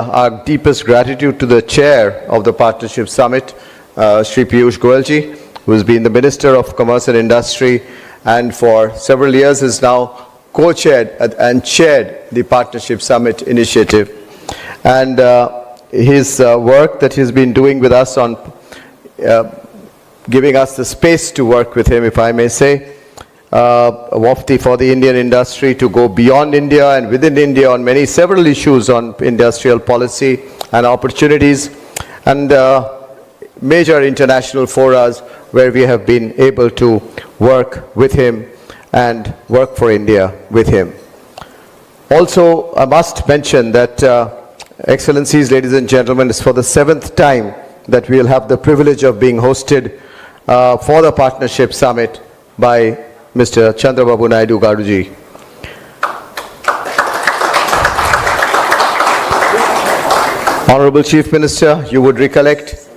Our deepest gratitude to the chair of the Partnership Summit, Shri Piyush Goyal ji, who has been the Minister of Commerce and Industry and for several years is now co-chaired and chaired the Partnership Summit initiative. And his work that he's been doing with us on giving us the space to work with him, if I may say, Wafti for the Indian industry to go beyond India and within India on several issues on industrial policy and opportunities and major international forums where we have been able to work with him and work for India with him. Also, I must mention that, Excellencies, ladies and gentlemen, it's for the 7th time that we will have the privilege of being hosted for the Partnership Summit by Mr. Chandrababu Naidu Garuji. Honorable Chief Minister, you would recollect,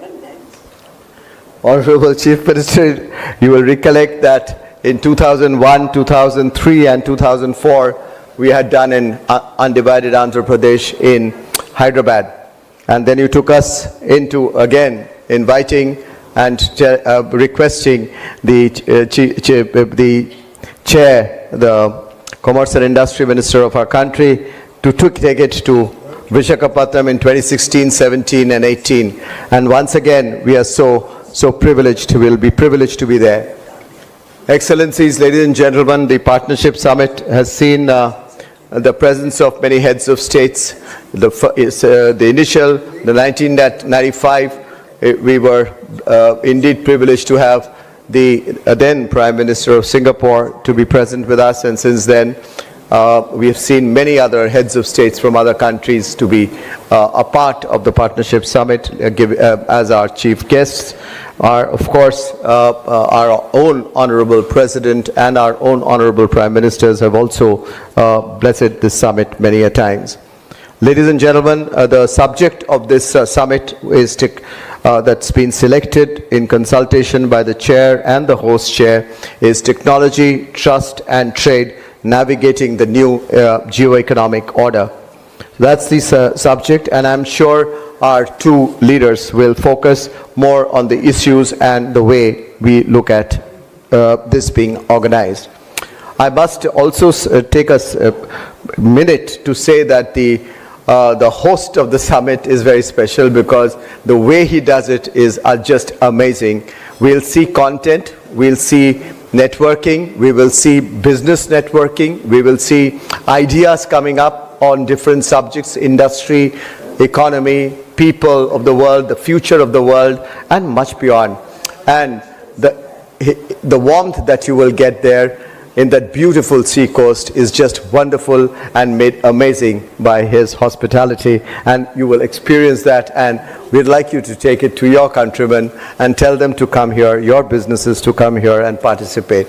Honorable Chief Minister, you will recollect that in 2001, 2003 and 2004, we had done an undivided Andhra Pradesh in Hyderabad. And then you took us into, again, inviting and requesting the chair, the Commerce and Industry Minister of our country, to take it to Visakhapatnam in 2016, 17 and 18. And once again, we are so privileged, we'll be privileged to be there. Excellencies, ladies and gentlemen, the Partnership Summit has seen the presence of many heads of states. The initial, the 1995, we were indeed privileged to have the then Prime Minister of Singapore to be present with us, and since then we have seen many other heads of states from other countries to be a part of the Partnership Summit as our chief guests. Of course, our own Honorable President and our own Honorable Prime Ministers have also blessed this summit many a times. Ladies and gentlemen, the subject of this summit is that's been selected in consultation by the chair and the host chair is Technology, Trust and Trade, Navigating the New Geoeconomic Order. That's the subject, and I'm sure our two leaders will focus more on the issues and the way we look at this being organized. I must also take a minute to say that the host of the summit is very special because the way he does it is just amazing. We'll see content, we'll see networking, we will see business networking, we will see ideas coming up on different subjects, industry, economy, people of the world, the future of the world, and much beyond. And the warmth that you will get there in that beautiful sea coast is just wonderful and made amazing by his hospitality, and you will experience that, and we'd like you to take it to your countrymen and tell them to come here, your businesses to come here and participate.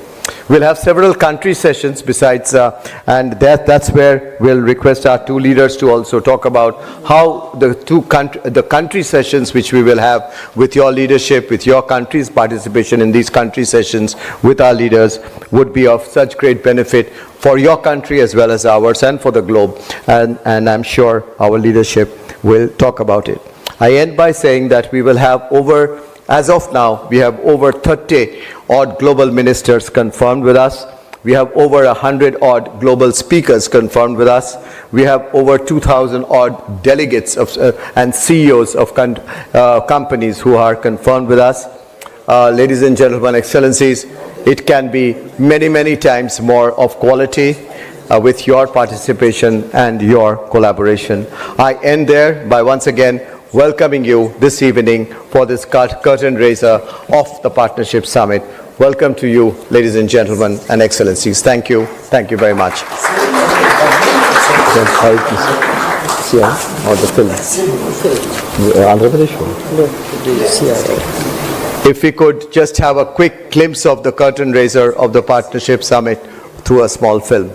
We'll have several country sessions besides, and that's where we'll request our two leaders to also talk about how the country sessions which we will have with your leadership, with your country's participation in these country sessions with our leaders would be of such great benefit for your country as well as ours and for the globe. And I'm sure our leadership will talk about it. I end by saying that we will have as of now, we have over 30 odd global ministers confirmed with us. We have over 100 odd global speakers confirmed with us. We have over 2,000 odd delegates and CEOs of companies who are confirmed with us. Ladies and gentlemen, excellencies, it can be many, many times more of quality with your participation and your collaboration. I end there by once again welcoming you this evening for this curtain raiser of the Partnership Summit. Welcome to you, ladies and gentlemen and excellencies. Thank you. Thank you very much. If we could just have a quick glimpse of the curtain raiser of the Partnership Summit through a small film.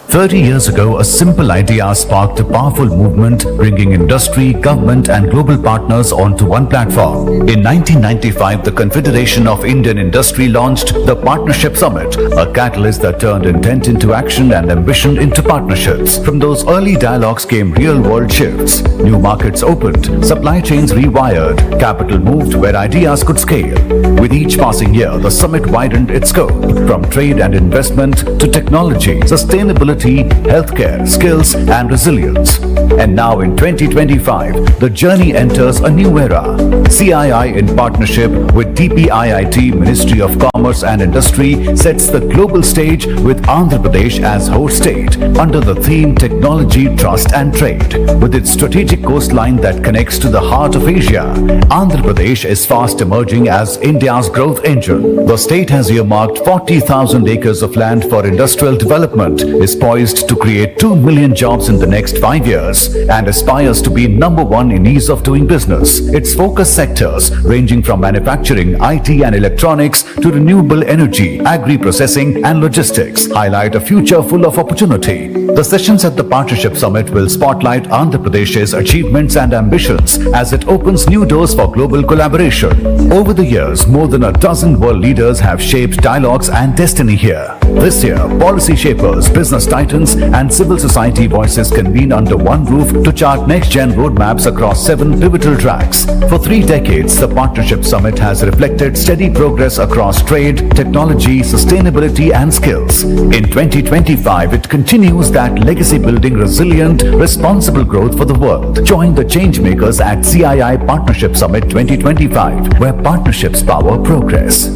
30 years ago, a simple idea sparked a powerful movement, bringing industry, government and global partners onto one platform. In 1995, the Confederation of Indian Industry launched the Partnership Summit, a catalyst that turned intent into action and ambition into partnerships. From those early dialogues came real-world shifts. New markets opened, supply chains rewired, capital moved where ideas could scale. With each passing year, the summit widened its scope, from trade and investment to technology, sustainability, healthcare, skills and resilience. And now in 2025, the journey enters a new era. CII in partnership with DPIIT Ministry of Commerce and Industry sets the global stage with Andhra Pradesh as host state under the theme Technology, Trust and Trade. With its strategic coastline that connects to the heart of Asia, Andhra Pradesh is fast emerging as India's growth engine. The state has earmarked 40,000 acres of land for industrial development, is poised to create 2 million jobs in the next 5 years, and aspires to be number one in ease of doing business. Its focus sectors, ranging from manufacturing, IT and electronics to renewable energy, agri-processing and logistics, highlight a future full of opportunity. The sessions at the Partnership Summit will spotlight Andhra Pradesh's achievements and ambitions as it opens new doors for global collaboration. Over the years, more than a dozen world leaders have shaped dialogues and destiny here. This year, policy shapers, business titans and civil society voices convene under one roof to chart next-gen roadmaps across 7 pivotal tracks. For 3 decades, the Partnership Summit has reflected steady progress across trade, technology, sustainability and skills. In 2025, it continues that legacy-building, resilient, responsible growth for the world. Join the changemakers at CII Partnership Summit 2025, where partnerships power progress.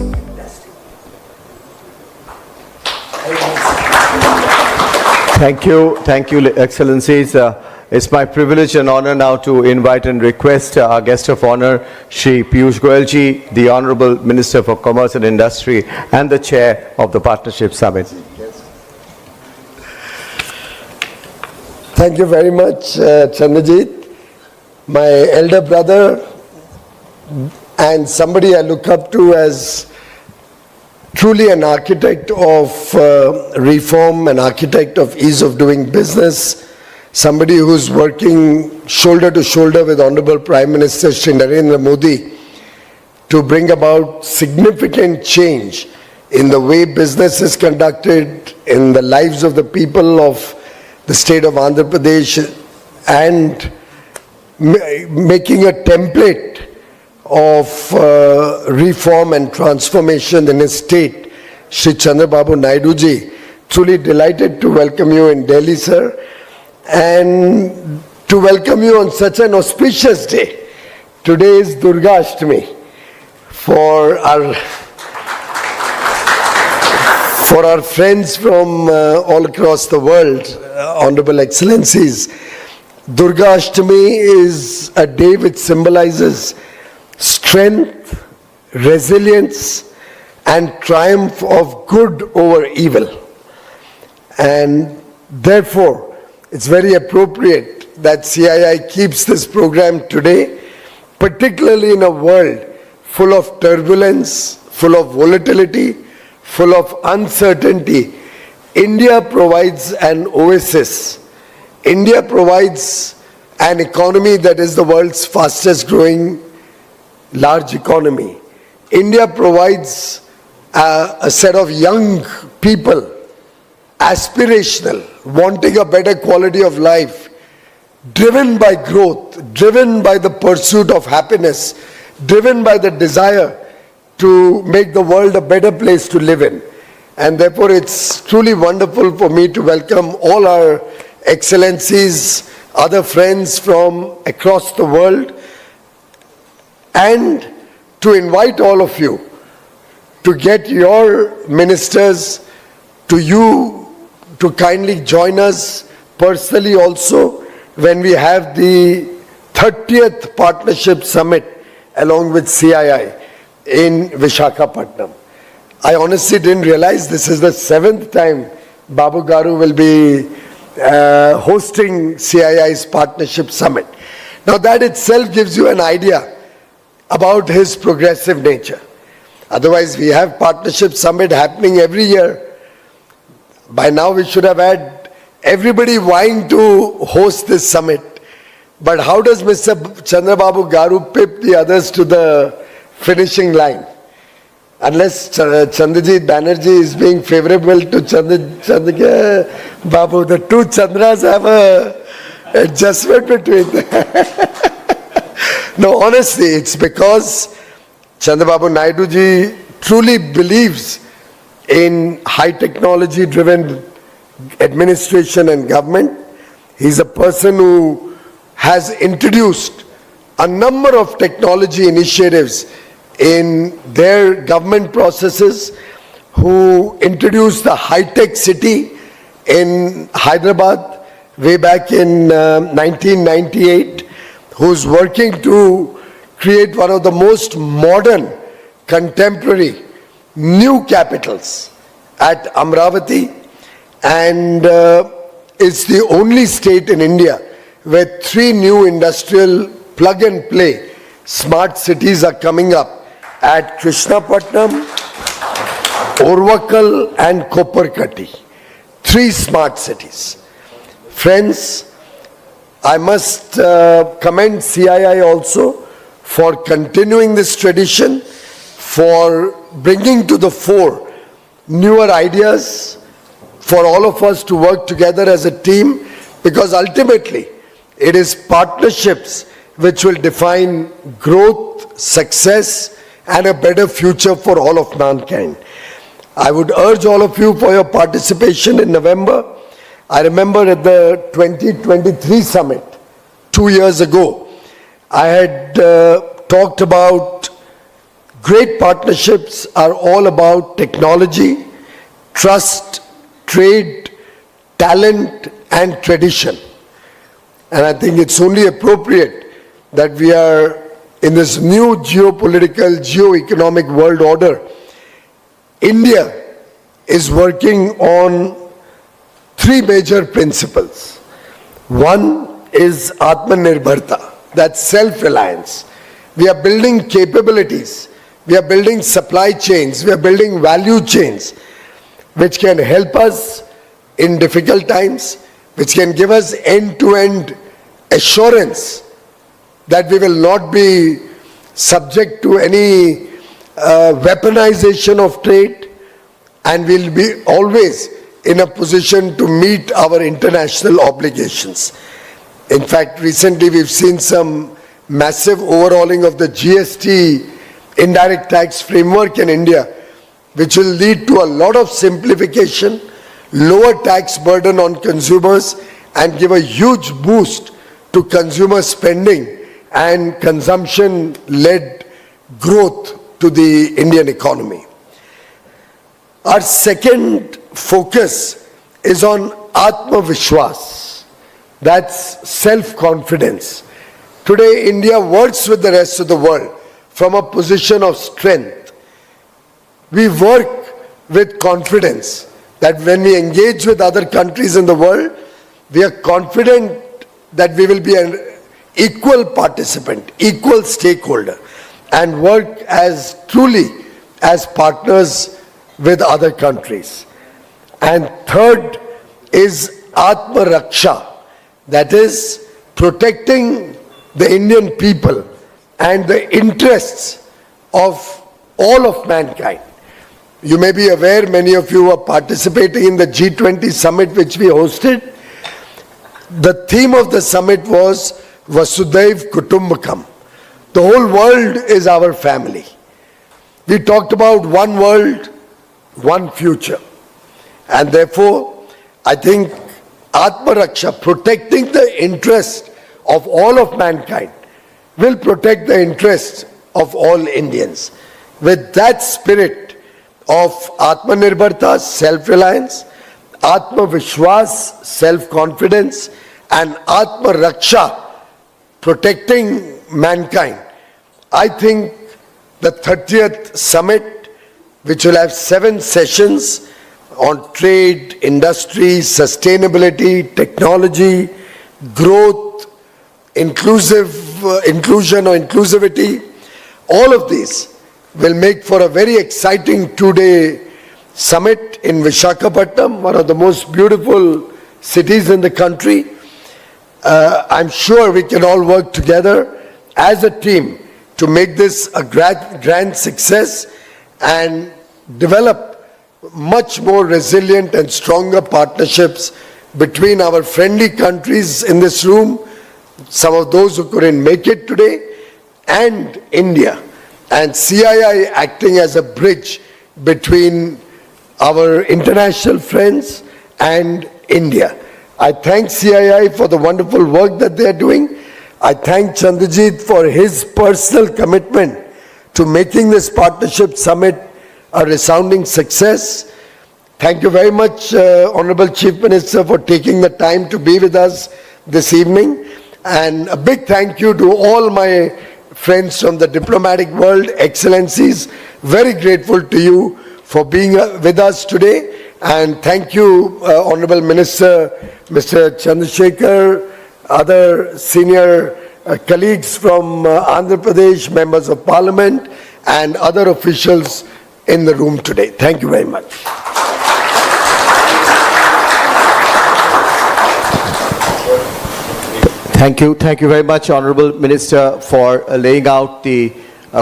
Thank you, Excellencies. It's my privilege and honor now to invite and request our guest of honor, Shri Piyush Goyal ji, the Honorable Minister for Commerce and Industry and the Chair of the Partnership Summit. Thank you very much, Chandrajit. My elder brother and somebody I look up to as truly an architect of reform, an architect of ease of doing business, somebody who's working shoulder to shoulder with Honorable Prime Minister Shri Narendra Modi to bring about significant change in the way business is conducted, in the lives of the people of the state of Andhra Pradesh, and making a template of reform and transformation in his state, Shri Chandrababu Naidu ji. Truly delighted to welcome you in Delhi, sir, and to welcome you on such an auspicious day. Today is Durga Ashtami for our friends from all across the world, Honorable Excellencies. Durga Ashtami is a day which symbolizes strength, resilience and triumph of good over evil. And therefore, it's very appropriate that CII keeps this program today, particularly in a world full of turbulence, full of volatility, full of uncertainty. India provides an oasis. India provides an economy that is the world's fastest growing large economy. India provides a set of young people, aspirational, wanting a better quality of life, driven by growth, driven by the pursuit of happiness, driven by the desire to make the world a better place to live in. And therefore it's truly wonderful for me to welcome all our excellencies, other friends from across the world, and to invite all of you to get your ministers to kindly join us personally also when we have the 30th Partnership Summit along with CII in Visakhapatnam. I honestly didn't realize this is the 7th time Babu Garu will be hosting CII's Partnership Summit. Now that itself gives you an idea about his progressive nature. Otherwise, we have Partnership Summit happening every year. By now we should have had everybody vying to host this summit. But how does Mr. Chandrababu Garu pip the others to the finishing line? Unless Chandrajit Banerjee is being favorable to Babu, the two Chandras have a adjustment between them. No, honestly, it's because Chandrababu Naidu ji truly believes in high technology driven administration and government. He's a person who has introduced a number of technology initiatives in their government processes, who introduced the high-tech city in Hyderabad way back in 1998, who's working to create one of the most modern, contemporary, new capitals at Amravati, and it's the only state in India where 3 new industrial plug-and-play smart cities are coming up at Krishnapatnam, Orvakal and Koparkati. 3 smart cities. Friends, I must commend CII also for continuing this tradition, for bringing to the fore newer ideas, for all of us to work together as a team, because ultimately it is partnerships which will define growth, success, and a better future for all of mankind. I would urge all of you for your participation in November. I remember at the 2023 summit, 2 years ago, I had talked about great partnerships are all about technology, trust, trade, talent, and tradition. And I think it's only appropriate that we are in this new geopolitical, geo-economic world order. India is working on 3 major principles. One is Atmanirbharta, that's self-reliance. We are building capabilities, we are building supply chains, we are building value chains, which can help us in difficult times, which can give us end-to-end assurance that we will not be subject to any weaponization of trade, and we'll be always in a position to meet our international obligations. In fact, recently we've seen some massive overhauling of the GST indirect tax framework in India, which will lead to a lot of simplification, lower tax burden on consumers, and give a huge boost to consumer spending and consumption-led growth to the Indian economy. Our second focus is on Atma Vishwas. That's self-confidence. Today, India works with the rest of the world from a position of strength. We work with confidence that when we engage with other countries in the world, we are confident that we will be an equal participant, equal stakeholder, and work as truly as partners with other countries. And third is Atma Raksha, that is protecting the Indian people and the interests of all of mankind. You may be aware, many of you are participating in the G20 summit which we hosted. The theme of the summit was Vasudhaiv Kutumbakam. The whole world is our family. We talked about one world, one future. And therefore, I think Atma Raksha, protecting the interest of all of mankind, will protect the interests of all Indians. With that spirit of Atmanirbharta, self-reliance, Atma Vishwas, self-confidence, and Atma Raksha, protecting mankind, I think the 30th summit, which will have 7 sessions on trade, industry, sustainability, technology, growth, inclusion or inclusivity, all of these will make for a very exciting 2-day summit in Visakhapatnam, one of the most beautiful cities in the country. I'm sure we can all work together as a team to make this a grand success and develop much more resilient and stronger partnerships between our friendly countries in this room, some of those who couldn't make it today, and India, and CII acting as a bridge between our international friends and India. I thank CII for the wonderful work that they are doing. I thank Chandrajit for his personal commitment to making this partnership summit a resounding success. Thank you very much, Honorable Chief Minister, for taking the time to be with us this evening. And a big thank you to all my friends from the diplomatic world, excellencies. Very grateful to you for being with us today. And thank you, Honorable Minister, Mr. Chandrasekhar, other senior colleagues from Andhra Pradesh, members of Parliament, and other officials in the room today. Thank you very much. Thank you very much, Honorable Minister, for laying out the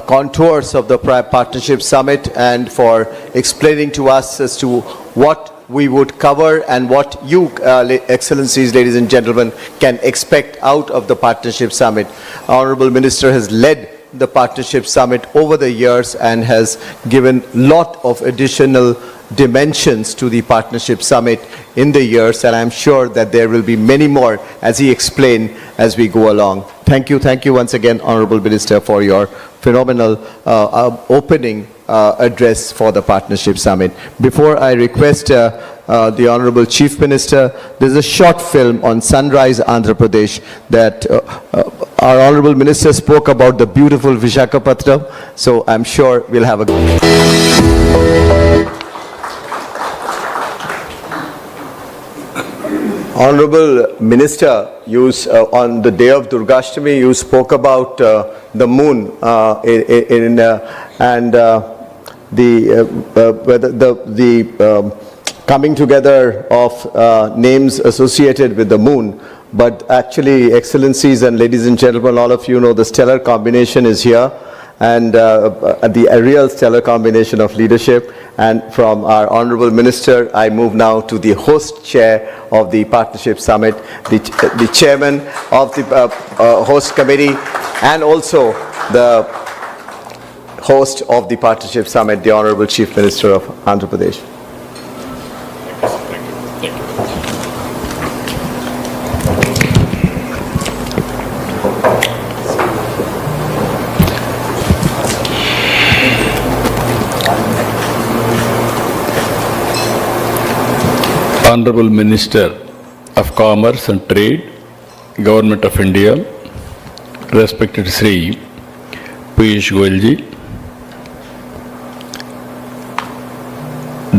contours of the Partnership Summit and for explaining to us as to what we would cover and what you, Excellencies, ladies and gentlemen, can expect out of the Partnership Summit. Honorable Minister has led the Partnership Summit over the years and has given lot of additional dimensions to the Partnership Summit in the years, and I'm sure that there will be many more, as he explained, as we go along. Thank you once again, Honorable Minister, for your phenomenal opening address for the Partnership Summit. Before I request the Honorable Chief Minister, there's a short film on Sunrise, Andhra Pradesh that our Honorable Minister spoke about the beautiful Visakhapatnam, so I'm sure we'll have a... Honorable Minister, you, on the day of Durgashtami, you spoke about the moon and the coming together of names associated with the moon. But actually, Excellencies and ladies and gentlemen, all of you know the stellar combination is here, and the real stellar combination of leadership. And from our Honorable Minister, I move now to the host chair of the Partnership Summit, the chairman of the host committee, and also the host of the Partnership Summit, the Honorable Chief Minister of Andhra Pradesh. Honorable Minister of Commerce and Trade, Government of India, respected Sri Piyush Goyal ji,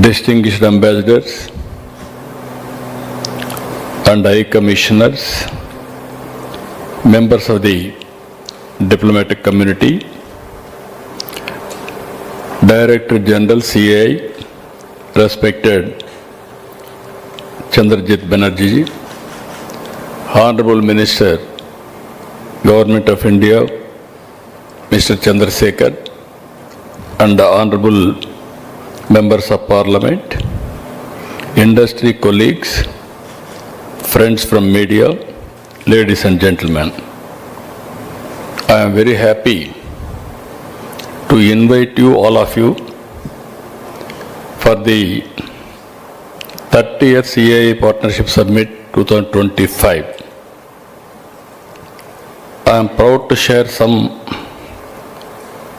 distinguished ambassadors and high commissioners, members of the diplomatic community, Director General CII, respected Chandrajit Banerjee ji, Honorable Minister, Government of India, Mr. Chandrasekhar, and the Honorable Members of Parliament, industry colleagues, friends from media, ladies and gentlemen. I am very happy to invite you, all of you, for the 30th CII Partnership Summit 2025. I am proud to share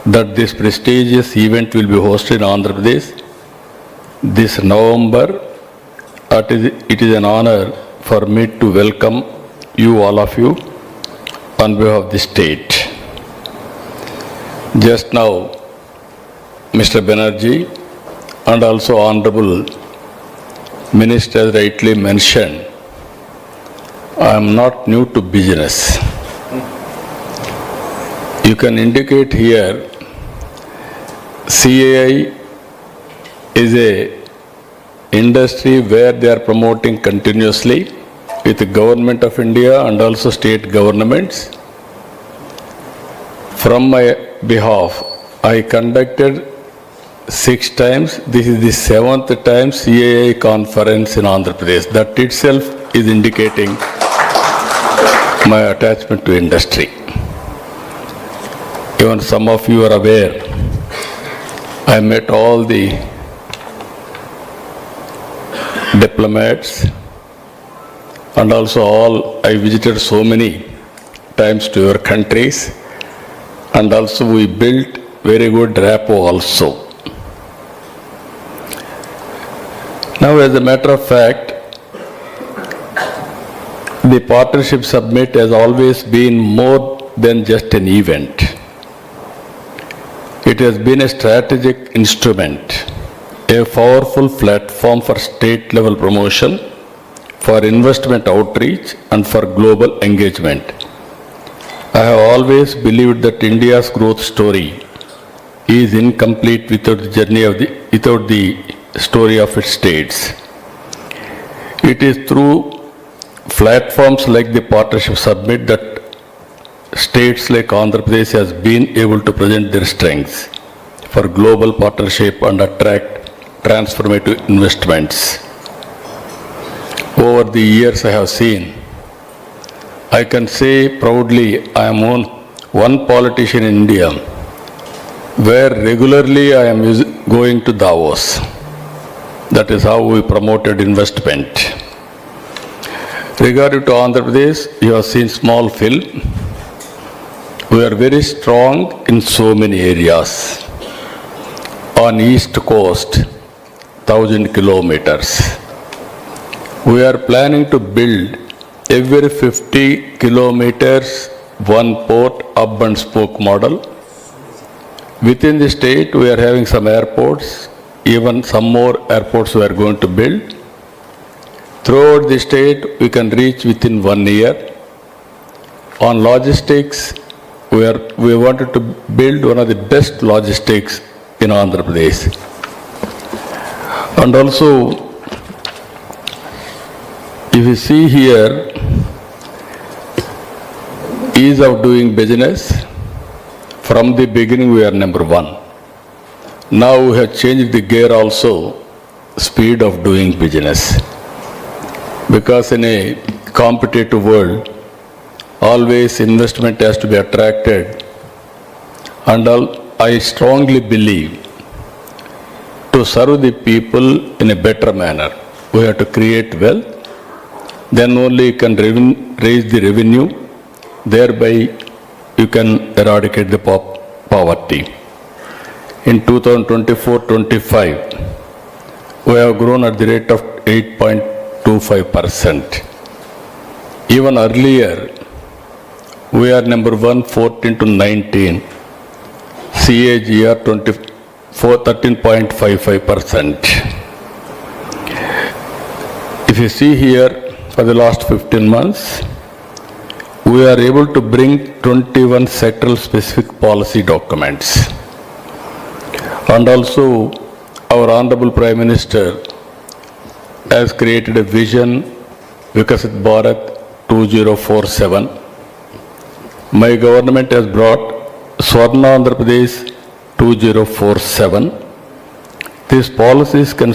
that this prestigious event will be hosted in Andhra Pradesh this November. It is an honor for me to welcome you, all of you, on behalf of the state. Just now, Mr. Banerjee and also Honorable Minister rightly mentioned, I am not new to business. You can indicate here, CII is a industry where they are promoting continuously with the government of India and also state governments. From my behalf, I conducted 6 times. This is the 7th time CII conference in Andhra Pradesh. That itself is indicating my attachment to industry. Even some of you are aware, I met all the diplomats and also I visited so many times to your countries, and also we built very good rapport also. Now, as a matter of fact, the partnership summit has always been more than just an event. It has been a strategic instrument, a powerful platform for state level promotion, for investment outreach and for global engagement. I have always believed that India's growth story is incomplete without the story of its states. It is through platforms like the Partnership Summit that states like Andhra Pradesh has been able to present their strengths for global partnership and attract transformative investments. Over the years I have seen, I can say proudly I am one politician in India where regularly I am going to Davos. That is how we promoted investment. Regarding to Andhra Pradesh, you have seen small film. We are very strong in so many areas. On east coast, 1,000 kilometers. We are planning to build every 50 kilometers one port hub and spoke model. Within the state, we are having some airports, even some more airports we are going to build. Throughout the state, we can reach within 1 year. On logistics, we wanted to build one of the best logistics in Andhra Pradesh. And also, if you see here, ease of doing business, from the beginning we are number 1. Now we have changed the gear also, speed of doing business. Because in a competitive world, always investment has to be attracted. And I strongly believe to serve the people in a better manner, we have to create wealth. Then only you can raise the revenue, thereby you can eradicate the poverty. In 2024-25, we have grown at the rate of 8.25%. Even earlier, we are number 1, 14 to 19, CAGR 13.55%. If you see here, for the last 15 months, we are able to bring 21 sectoral specific policy documents. And also, our Honorable Prime Minister has created a vision, Vikasit Bharat 2047. My government has brought Swarna Andhra Pradesh 2047. These policies can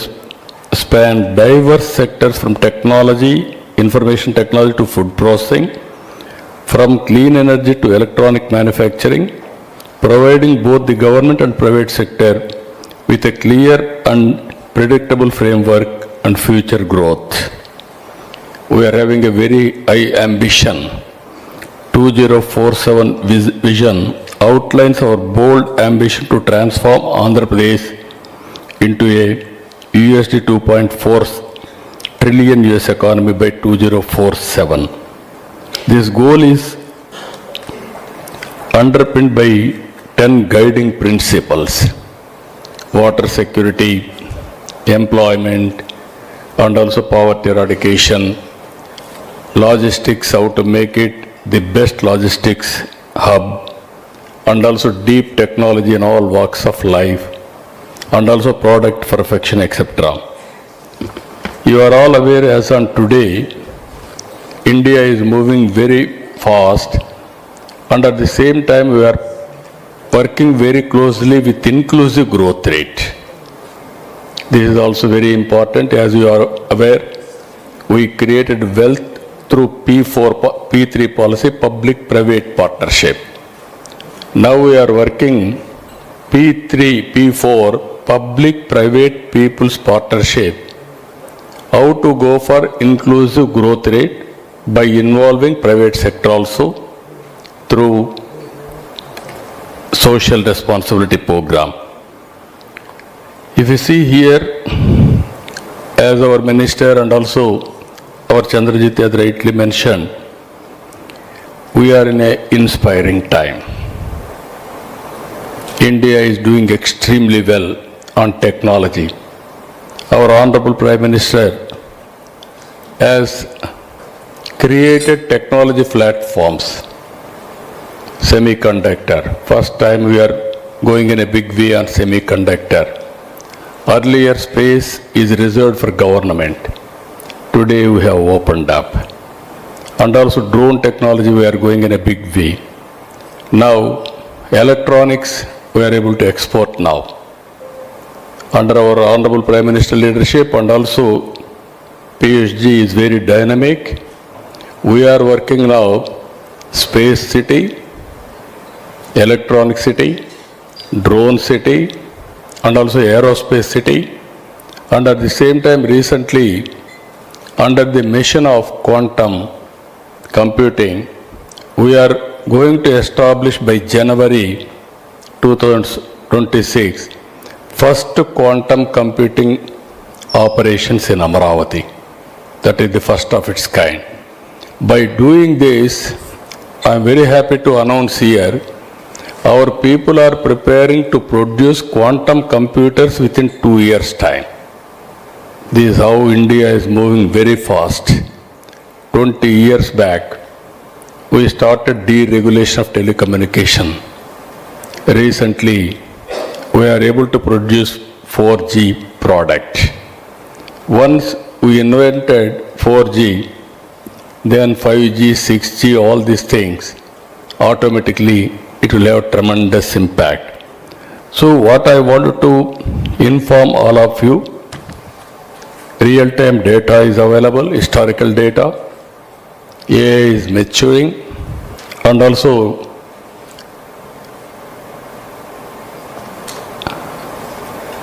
span diverse sectors from technology, information technology to food processing, from clean energy to electronic manufacturing, providing both the government and private sector with a clear and predictable framework and future growth. We are having a very high ambition. 2047 vision outlines our bold ambition to transform Andhra Pradesh into a USD 2.4 trillion US economy by 2047. This goal is underpinned by 10 guiding principles: water security, employment, and also poverty eradication, logistics, how to make it the best logistics hub, and also deep technology in all walks of life, and also product perfection, etc. You are all aware as on today, India is moving very fast, and at the same time we are working very closely with inclusive growth rate. This is also very important. As you are aware, we created wealth through P3 policy, public-private partnership. Now we are working P4, public-private people's partnership, how to go for inclusive growth rate by involving private sector also through social responsibility program. If you see here, as our minister and also our Chandrajit has rightly mentioned, we are in an inspiring time. India is doing extremely well on technology. Our Honorable Prime Minister has created technology platforms, semiconductor. First time we are going in a big way on semiconductor. Earlier space is reserved for government. Today we have opened up. And also drone technology we are going in a big way. Now electronics we are able to export now. Under our Honorable Prime Minister leadership and also Piyush Ji is very dynamic. We are working now space city, electronic city, drone city, and also aerospace city. And at the same time recently, under the mission of quantum computing, we are going to establish by January 2026 first quantum computing operations in Amaravati. That is the first of its kind. By doing this, I am very happy to announce here, our people are preparing to produce quantum computers within 2 years' time. This is how India is moving very fast. 20 years back, we started deregulation of telecommunication. Recently, we are able to produce 4G product. Once we invented 4G, then 5G, 6G, all these things, automatically it will have tremendous impact. So what I wanted to inform all of you, real-time data is available, historical data, AI is maturing, and also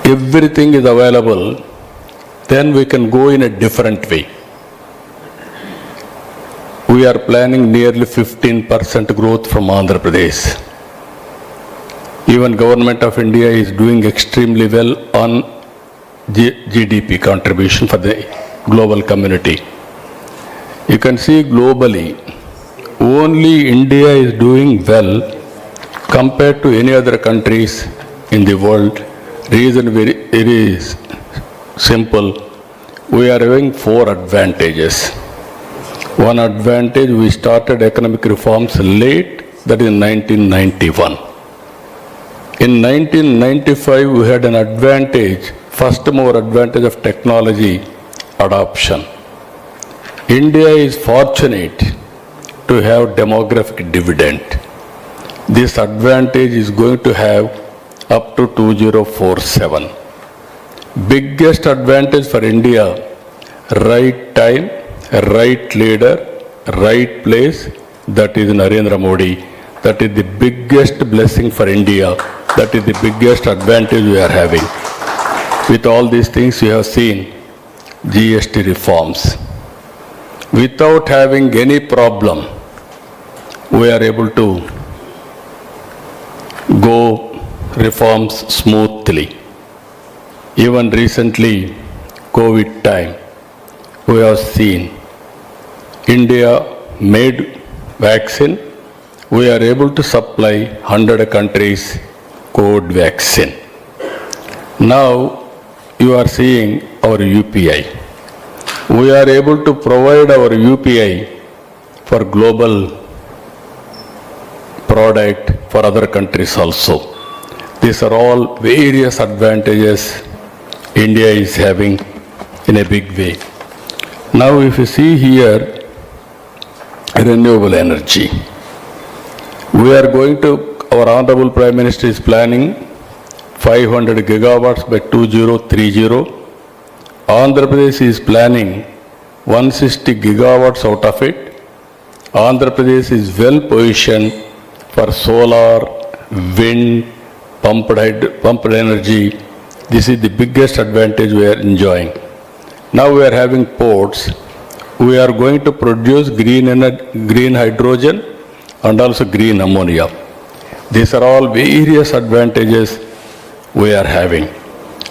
everything is available, then we can go in a different way. We are planning nearly 15% growth from Andhra Pradesh. Even Government of India is doing extremely well on GDP contribution for the global community. You can see globally, only India is doing well compared to any other countries in the world. Reason very simple. We are having 4 advantages. One advantage, we started economic reforms late, that is 1991. In 1995, we had an advantage, first mover advantage of technology adoption. India is fortunate to have demographic dividend. This advantage is going to have up to 2047. Biggest advantage for India, right time, right leader, right place, that is Narendra Modi. That is the biggest blessing for India. That is the biggest advantage we are having. With all these things you have seen, GST reforms. Without having any problem, we are able to go reforms smoothly. Even recently, COVID time, we have seen India made vaccine. We are able to supply 100 countries COVID vaccine. Now you are seeing our UPI. We are able to provide our UPI for global product for other countries also. These are all various advantages India is having in a big way. Now if you see here, renewable energy. We are going to, our Honorable Prime Minister is planning 500 gigawatts by 2030. Andhra Pradesh is planning 160 gigawatts out of it. Andhra Pradesh is well positioned for solar, wind, pumped energy. This is the biggest advantage we are enjoying. Now we are having ports. We are going to produce green hydrogen and also green ammonia. These are all various advantages we are having.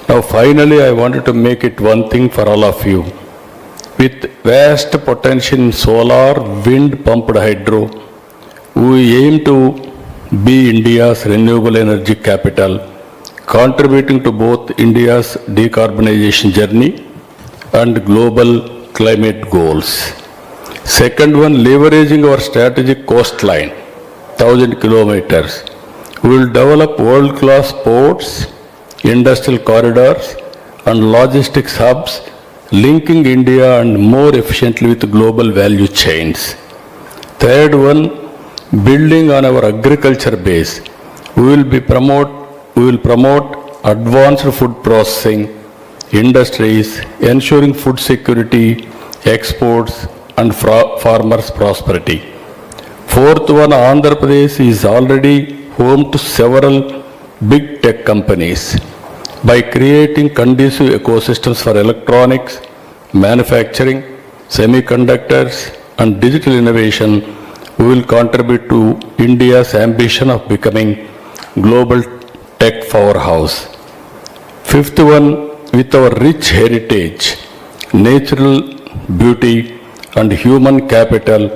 Now finally I wanted to make it one thing for all of you. With vast potential in solar, wind, pumped hydro, we aim to be India's renewable energy capital, contributing to both India's decarbonization journey and global climate goals. Second one, leveraging our strategic coastline, 1,000 kilometers. We will develop world-class ports, industrial corridors, and logistics hubs, linking India and more efficiently with global value chains. Third one, building on our agriculture base, we will promote advanced food processing industries, ensuring food security, exports, and farmers' prosperity. Fourth one, Andhra Pradesh is already home to several big tech companies. By creating conducive ecosystems for electronics, manufacturing, semiconductors, and digital innovation, we will contribute to India's ambition of becoming global tech powerhouse. Fifth one, with our rich heritage, natural beauty, and human capital,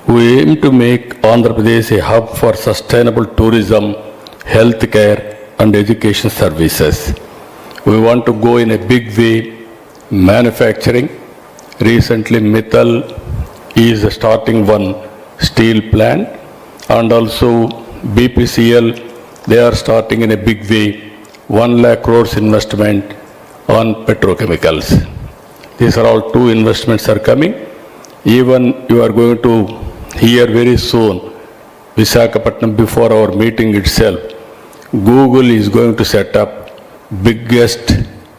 we aim to make Andhra Pradesh a hub for sustainable tourism, healthcare, and education services. We want to go in a big way, manufacturing. Recently, Mittal is starting one steel plant, and also BPCL, they are starting in a big way, 1 lakh crores investment on petrochemicals. These are all two investments are coming. Even you are going to hear very soon, Visakhapatnam, before our meeting itself, Google is going to set up biggest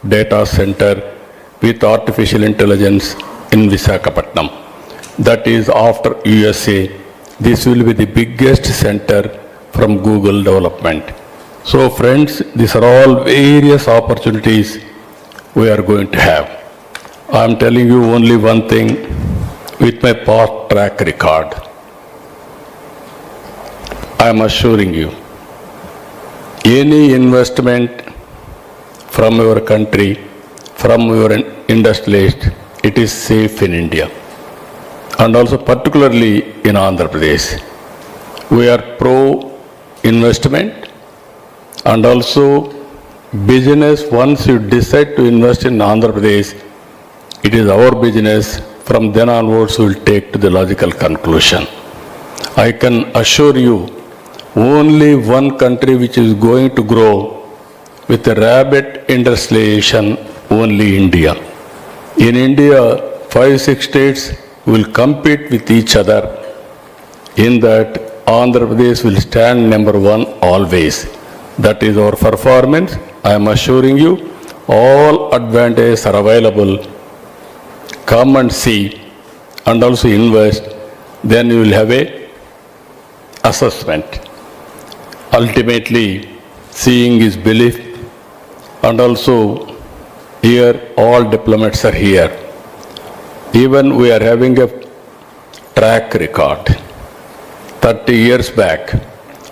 data center with artificial intelligence in Visakhapatnam. That is after USA. This will be the biggest center from Google development. So friends, these are all various opportunities we are going to have. I am telling you only one thing with my past track record. I am assuring you, any investment from your country, from your industrialist, it is safe in India. And also particularly in Andhra Pradesh. We are pro-investment and also business. Once you decide to invest in Andhra Pradesh, it is our business. From then onwards, we will take to the logical conclusion. I can assure you, only one country which is going to grow with a rapid industrialization, only India. In India, 5-6 states will compete with each other. In that, Andhra Pradesh will stand number one always. That is our performance. I am assuring you, all advantages are available. Come and see and also invest. Then you will have a assessment. Ultimately, seeing is belief. And also, here all diplomats are here. Even we are having a track record. 30 years back,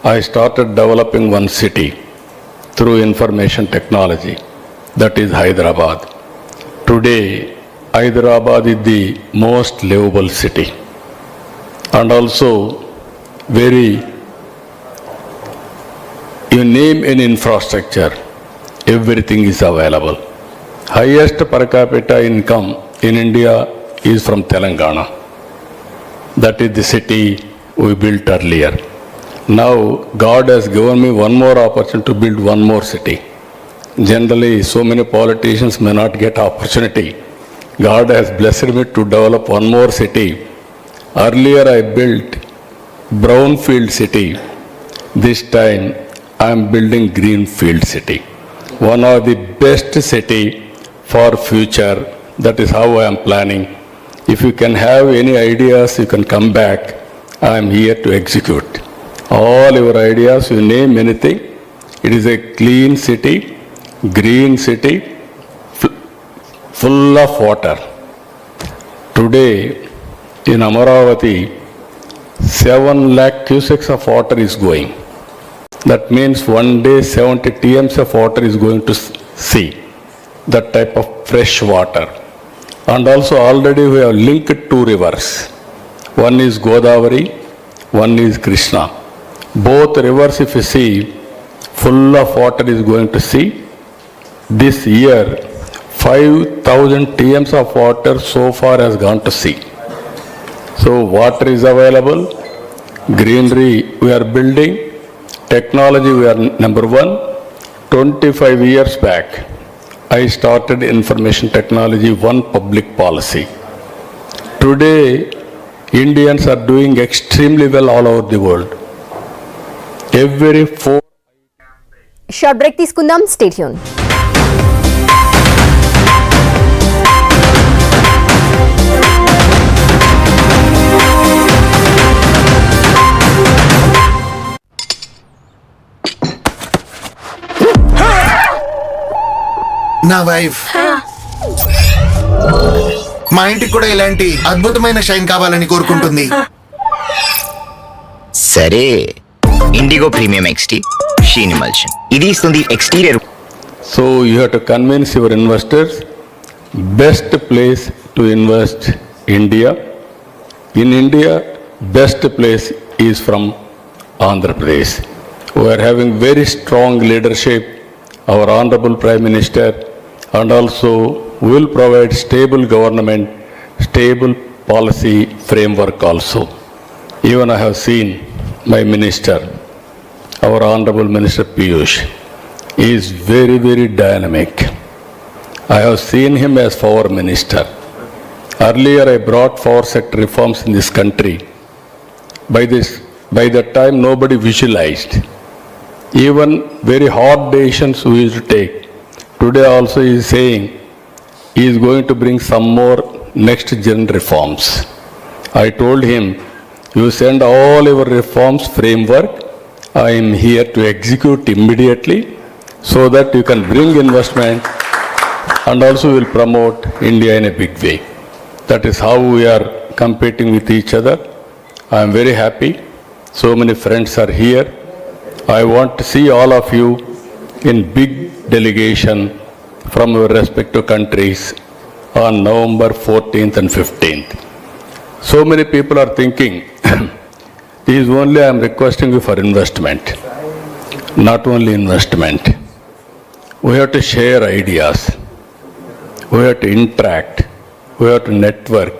I started developing one city through information technology, that is Hyderabad. Today, Hyderabad is the most livable city and also very, you name an infrastructure, everything is available. Highest per capita income in India is from Telangana. That is the city we built earlier. Now God has given me one more opportunity to build one more city. Generally, so many politicians may not get opportunity. God has blessed me to develop one more city. Earlier I built brownfield city. This time I am building greenfield city. One of the best city for future. That is how I am planning. If you can have any ideas, you can come back. I am here to execute. All your ideas, you name anything. It is a clean city, green city, full of water. Today in Amaravati, 7 lakh cusecs of water is going. That means one day 70 TMs of water is going to sea. That type of fresh water. And also already we have linked 2 rivers. One is Godavari, one is Krishna. Both rivers, if you see, full of water is going to sea. This year, 5,000 TMs of water so far has gone to sea. So water is available, greenery we are building, technology we are number 1. 25 years back, I started information technology, one public policy. Today, Indians are doing extremely well all over the world. Every 4. Short break తీసుకుందాం, stay tune. నా wife మా ఇంటికి కూడా ఇలాంటి అద్భుతమైన shine కావాలని కోరుకుంటుంది. సరే, ఇండిగో ప్రీమియం ఎక్స్టీ షీన్ ఎమల్షన్ ఇది ఇస్తుంది exterior. So you have to convince your investors, best place to invest India. In India, best place is from Andhra Pradesh. We are having very strong leadership, our Honorable Prime Minister, and also will provide stable government, stable policy framework also. Even I have seen my minister, our Honorable Minister Piyush, he is very, very dynamic. I have seen him as power minister. Earlier I brought power sector reforms in this country. By that time nobody visualized. Even very hard decisions we used to take. Today also he is saying he is going to bring some more next gen reforms. I told him, you send all your reforms framework, I am here to execute immediately so that you can bring investment and also will promote India in a big way. That is how we are competing with each other. I am very happy. So many friends are here. I want to see all of you in big delegation from your respective countries on November 14th and 15th. So many people are thinking, this is only I am requesting you for investment. Not only investment. We have to share ideas. We have to interact. We have to network,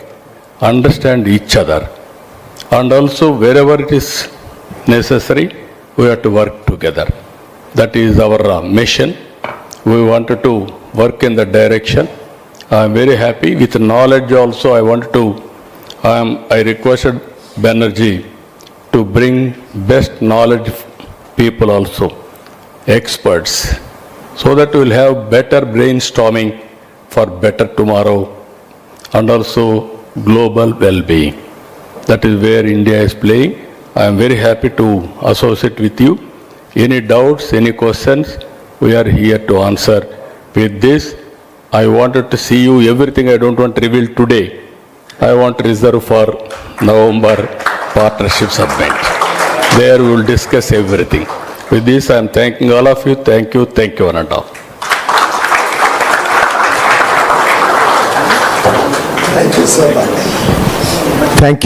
understand each other. And also wherever it is necessary, we have to work together. That is our mission. We wanted to work in that direction. I am very happy. With knowledge also I requested Banerjee to bring best knowledge people also, experts, so that we will have better brainstorming for better tomorrow and also global well-being. That is where India is playing. I am very happy to associate with you. Any doubts, any questions, we are here to answer. With this, I wanted to see you everything I don't want to reveal today. I want to reserve for November partnership summit. There we will discuss everything. With this, I am thanking all of you. Thank you, one and all. Thank you so much. Thank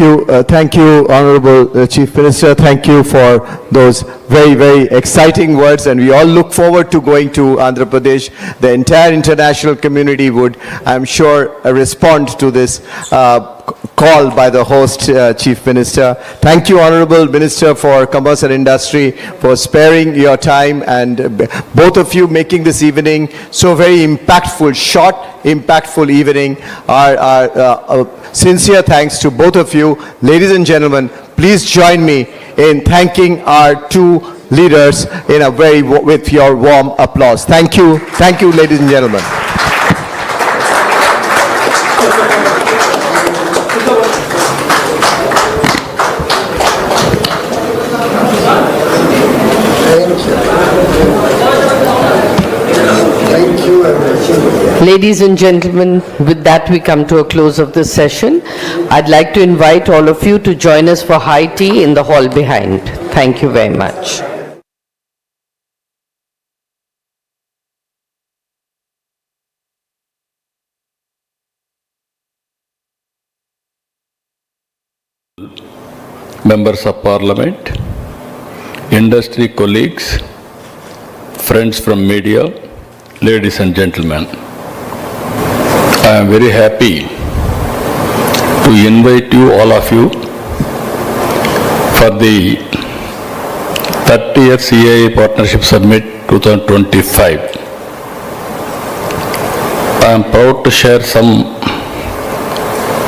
you, Honorable Chief Minister. Thank you for those very, very exciting words, and we all look forward to going to Andhra Pradesh. The entire international community would, I'm sure, respond to this call by the host, Chief Minister. Thank you, Honorable Minister for Commerce and Industry, for sparing your time, and both of you making this evening so very impactful, short, impactful evening. Our sincere thanks to both of you. Ladies and gentlemen, please join me in thanking our two leaders with your warm applause. Thank you, ladies and gentlemen. Ladies and gentlemen, with that we come to a close of this session. I'd like to invite all of you to join us for high tea in the hall behind. Thank you very much. Members of Parliament, industry colleagues, friends from media, ladies and gentlemen, I am very happy to invite you, all of you, for the 30th CII Partnership Summit 2025. I am proud to share some